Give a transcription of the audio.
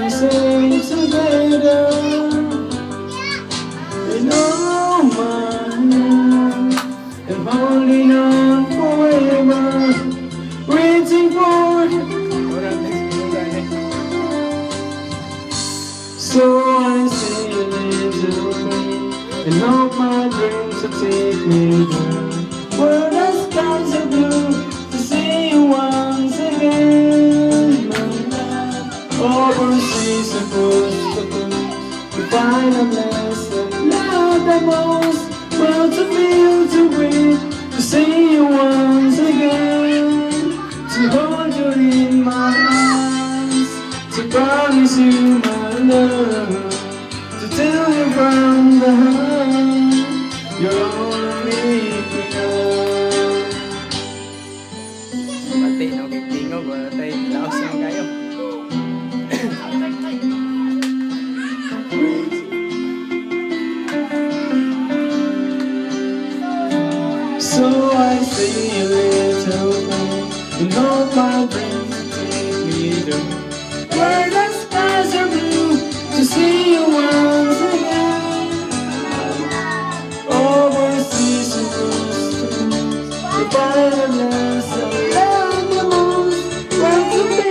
ourselves together. And oh my love, I'm holding on forever, waiting for you. So I say a little prayer and hope my dreams will take me there, where the skies are blue, to see you once again, my love. Overseas and coast to coast, to find a place that love the most. Well, to feel, to breathe, to see you once again, to hold you in my arms, to promise you my love, to tell you from the heart, you're only enough. Pati, nagigingog, wala tayo, laos naman kayo. So I say a little prayer and hope my dreams take me there, where the skies are blue, to see you once again. Overseas and coast to coast, to find a place I love the most. Well, to be